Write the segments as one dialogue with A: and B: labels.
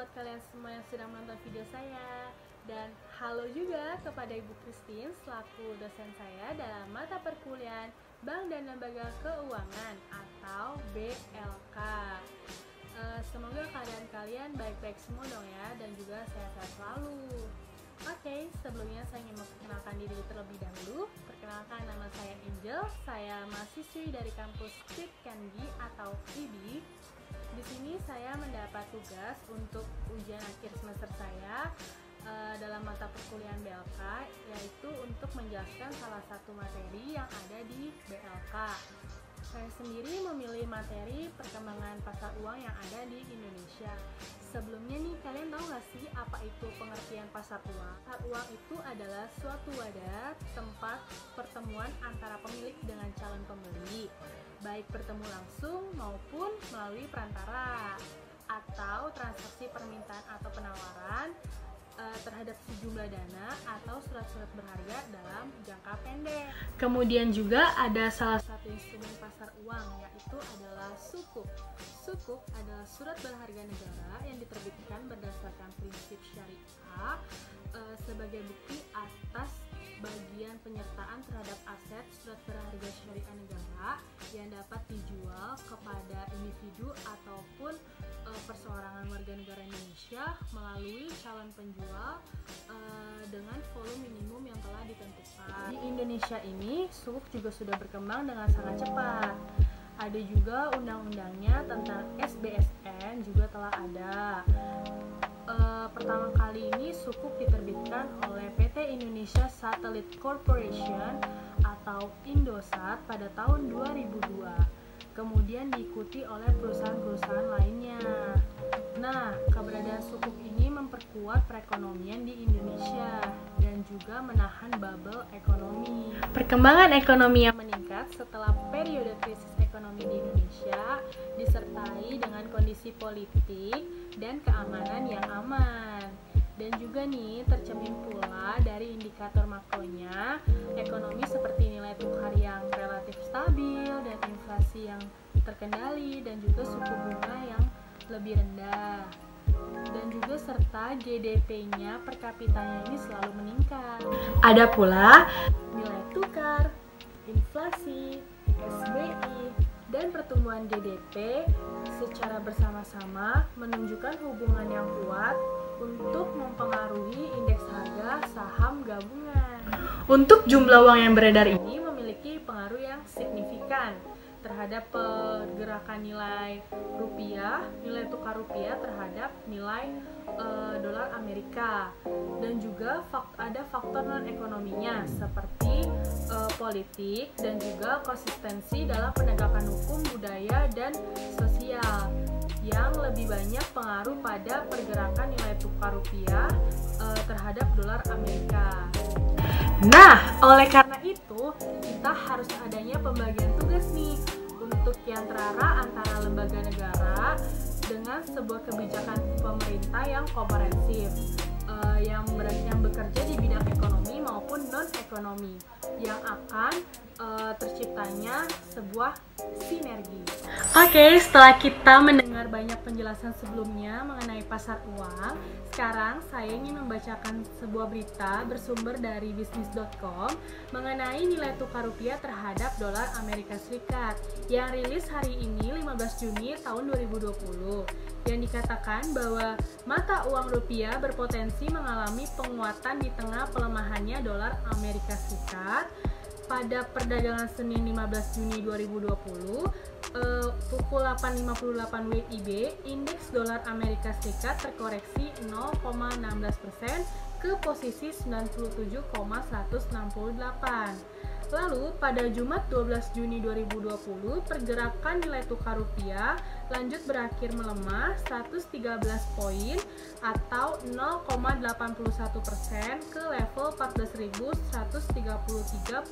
A: buat kalian semua yang sedang menonton video saya. Dan halo juga kepada Ibu Christine selaku dosen saya dalam mata perkuliahan Bank dan Lembaga Keuangan atau BLK. Semoga keadaan kalian baik-baik semua dong ya, dan juga sehat-sehat selalu. Oke, sebelumnya saya ingin memperkenalkan diri terlebih dahulu. Perkenalkan, nama saya Angel. Saya mahasiswi dari kampus Kangi atau IBI. Di sini saya mendapat tugas untuk ujian akhir semester saya dalam mata perkuliahan BLK, yaitu untuk menjelaskan salah satu materi yang ada di BLK. Saya sendiri memilih materi perkembangan pasar uang yang ada di Indonesia. Sebelumnya nih, kalian tahu nggak sih apa itu pengertian pasar uang? Pasar uang itu adalah suatu wadah tempat pertemuan antara pemilik dengan calon pembeli, baik bertemu langsung maupun melalui perantara, atau transaksi permintaan atau penawaran terhadap sejumlah dana atau surat-surat berharga dalam jangka pendek. Kemudian juga ada salah satu instrumen pasar uang, yaitu adalah sukuk. Sukuk adalah surat berharga negara yang diterbitkan berdasarkan prinsip syariah sebagai bukti atas bagian penyertaan terhadap aset surat berharga syariah negara yang dapat dijual kepada individu ataupun perseorangan warga negara Indonesia melalui calon penjual dengan volume minimum yang telah ditentukan. Di Indonesia ini, sukuk juga sudah berkembang dengan sangat cepat. Ada juga undang-undangnya tentang SBSN juga telah ada. Pertama kali ini sukuk diterbitkan oleh PT Indonesia Satellite Corporation atau Indosat pada tahun 2002. Kemudian diikuti oleh perusahaan-perusahaan lainnya. Nah, keberadaan sukuk ini memperkuat perekonomian di Indonesia dan juga menahan bubble ekonomi. Perkembangan ekonomi yang meningkat setelah periode krisis ekonomi di Indonesia disertai dengan kondisi politik dan keamanan yang aman. Dan juga nih tercermin pula dari indikator makronya, ekonomi seperti nilai tukar yang relatif stabil dan inflasi yang terkendali dan juga suku bunga yang lebih rendah. Dan juga serta GDP-nya per kapitanya ini selalu meningkat. Ada pula nilai tukar, inflasi, SBI, dan pertumbuhan GDP secara bersama-sama menunjukkan hubungan yang kuat untuk mempengaruhi indeks harga saham gabungan. Untuk jumlah uang yang beredar ini memiliki pengaruh yang signifikan terhadap pergerakan nilai rupiah, nilai tukar rupiah terhadap nilai dolar Amerika. Dan juga ada faktor non-ekonominya seperti politik dan juga konsistensi dalam penegakan hukum, budaya, dan sosial yang lebih banyak pengaruh pada pergerakan nilai tukar rupiah terhadap dolar Amerika. Nah, oleh karena itu, kita harus adanya pembagian tugas nih untuk yang terarah antara lembaga negara dengan sebuah kebijakan pemerintah yang komprehensif, yang bekerja di bidang ekonomi maupun non-ekonomi, yang akan terciptanya sebuah sinergi. Oke, setelah kita mendengar banyak penjelasan sebelumnya mengenai pasar uang, sekarang saya ingin membacakan sebuah berita bersumber dari bisnis.com mengenai nilai tukar rupiah terhadap dolar Amerika Serikat yang rilis hari ini 15 Juni tahun 2020, yang dikatakan bahwa mata uang rupiah berpotensi mengalami penguatan di tengah pelemahannya dolar Amerika Serikat. Pada perdagangan Senin 15 Juni 2020, pukul 8.58 WIB, indeks dolar Amerika Serikat terkoreksi 0,16% ke posisi 97,168. Lalu pada Jumat 12 Juni 2020, pergerakan nilai tukar rupiah lanjut berakhir melemah 113 poin atau 0,81% ke level 14.133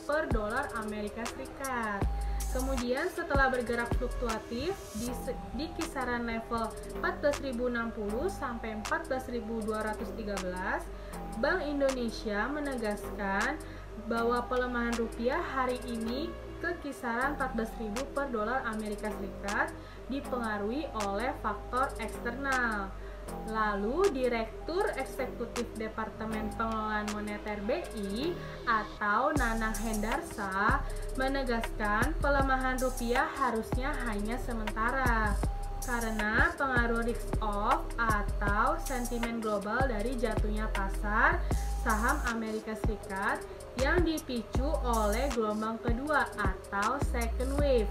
A: per dolar Amerika Serikat. Kemudian setelah bergerak fluktuatif di kisaran level 14.060 sampai 14.213, Bank Indonesia menegaskan bahwa pelemahan rupiah hari ini ke kisaran 14.000 per dolar Amerika Serikat dipengaruhi oleh faktor eksternal. Lalu Direktur Eksekutif Departemen Pengelolaan Moneter BI atau Nanang Hendarsa menegaskan pelemahan rupiah harusnya hanya sementara karena pengaruh risk off atau sentimen global dari jatuhnya pasar saham Amerika Serikat yang dipicu oleh gelombang kedua atau second wave.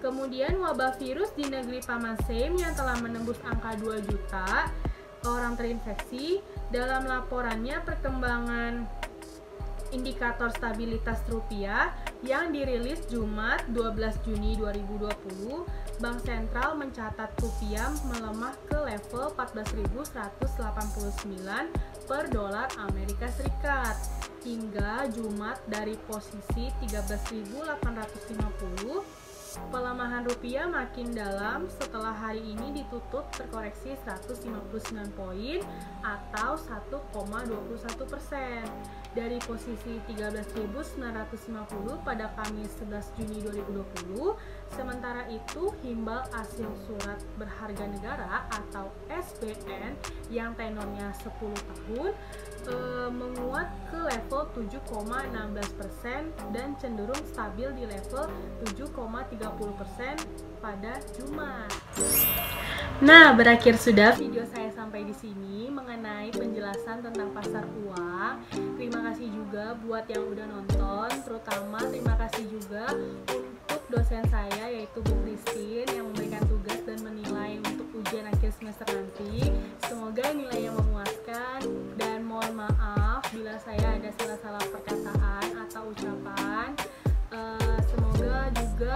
A: Kemudian wabah virus di negeri Paman Sam yang telah menembus angka 2 juta orang terinfeksi. Dalam laporannya perkembangan indikator stabilitas rupiah yang dirilis Jumat 12 Juni 2020, Bank Sentral mencatat rupiah melemah ke level 14.189 per dolar Amerika Serikat hingga Jumat dari posisi 13.850. Pelemahan rupiah makin dalam setelah hari ini ditutup terkoreksi 159 poin atau 1,21% dari posisi 13.950 pada Kamis 11 Juni 2020. Sementara itu, imbal hasil surat berharga negara atau SBN yang tenornya 10 tahun menguat ke level 7,16% dan cenderung stabil di level 7,30% pada Jumat. Nah, berakhir sudah video saya sampai di sini mengenai penjelasan tentang pasar uang. Terima kasih juga buat yang udah nonton, terutama terima kasih juga untuk dosen saya yaitu Bu Christine yang memberikan tugas dan menilai untuk ujian akhir semester nanti. Semoga nilainya memuaskan dan mohon maaf bila saya ada salah-salah perkataan atau ucapan. Semoga juga